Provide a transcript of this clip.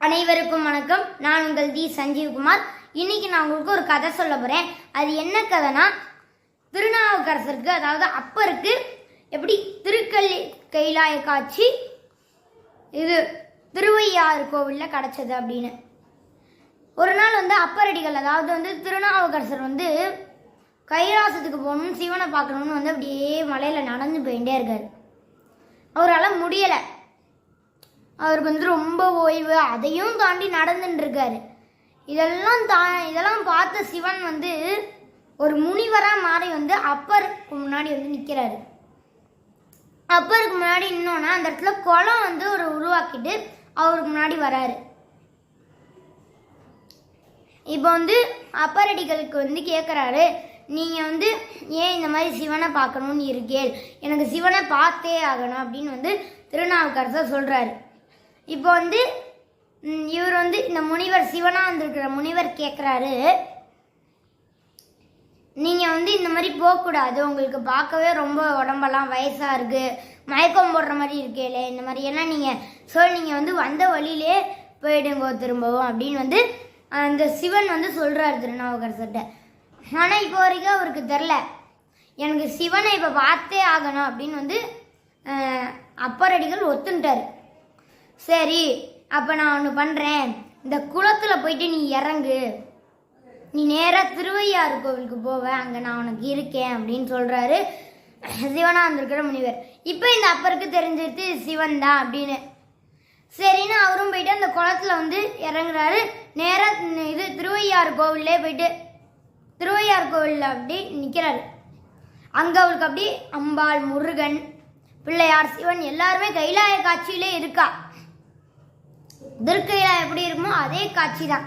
அனைவருக்கும் வணக்கம். நான் உங்கள் தி சஞ்சீவ்குமார். இன்னைக்கு நான் உங்களுக்கு ஒரு கதை சொல்ல போறேன். அது என்ன கதைனா, திருநாவுக்கரசருக்கு அதாவது அப்பருக்கு எப்படி கைலாய காட்சி இது திருவையாறு கோவிலில் கிடச்சது அப்படின்னு. ஒரு நாள் அப்பரடிகள் அதாவது திருநாவுக்கரசர் கைலாசத்துக்கு போகணும்னு சிவனை பார்க்கணும்னு அப்படியே மலையில் நடந்து போயிட்டே இருக்காரு. அவரால் முடியலை. அவருக்கு ரொம்ப ஓய்வு, அதையும் தாண்டி நடந்துட்டு இருக்காரு. இதெல்லாம் பார்த்த சிவன் ஒரு முனிவராக மாறி அப்பருக்கு முன்னாடி நிற்கிறாரு. அப்பருக்கு முன்னாடி இன்னொன்னா அந்த இடத்துல குளம் ஒரு உருவாக்கிட்டு அவருக்கு முன்னாடி வராரு. இப்போ அப்பரடிகளுக்கு கேட்குறாரு, நீங்கள் ஏன் இந்த மாதிரி சிவனை பார்க்கணும்னு இருக்கேன், எனக்கு சிவனை பார்த்தே ஆகணும் அப்படின்னு திருநாவுக்கரசர் சொல்கிறாரு. இப்போ இவர் இந்த முனிவர் சிவனாக வந்திருக்கிற முனிவர் கேட்குறாரு, நீங்கள் இந்த மாதிரி போகக்கூடாது, உங்களுக்கு பார்க்கவே ரொம்ப உடம்பெல்லாம் வயசாக இருக்குது, மயக்கம் போடுற மாதிரி இருக்கேலே, இந்த மாதிரி எல்லாம் நீங்கள் வந்த வழியிலே போயிடுங்கோ திரும்பவும் அப்படின்னு அந்த சிவன் சொல்கிறாரு திருநாவுக்கரசர்கிட்ட. ஆனால் இப்போ வரைக்கும் அவருக்கு தெரில, எனக்கு சிவனை இப்போ பார்த்தே ஆகணும் அப்படின்னு அப்பரடிகள் ஒத்துட்டார். சரி, அப்போ நான் ஒன்று பண்ணுறேன், இந்த குளத்தில் போயிட்டு நீ இறங்கு, நீ நேராக திருவையாறு கோவிலுக்கு போவ, அங்கே நான் உனக்கு இருக்கேன் அப்படின்னு சொல்கிறாரு சிவனாக வந்திருக்கிற முனிவர். இப்போ இந்த அப்பருக்கு தெரிஞ்சிருச்சு சிவன் தான் அப்படின்னு. சரின்னு அவரும் போயிட்டு அந்த குளத்தில் இறங்குறாரு. நேராக திருவையாறு கோவிலே போயிட்டு திருவையாறு கோவிலில் அப்படி நிற்கிறாரு. அங்கே அவருக்கு அப்படி அம்பாள், முருகன், பிள்ளையார், சிவன் எல்லாருமே கைலாய காட்சியிலே இருக்கா. திருக்கையில எப்படி இருக்குமோ அதே காட்சி தான்.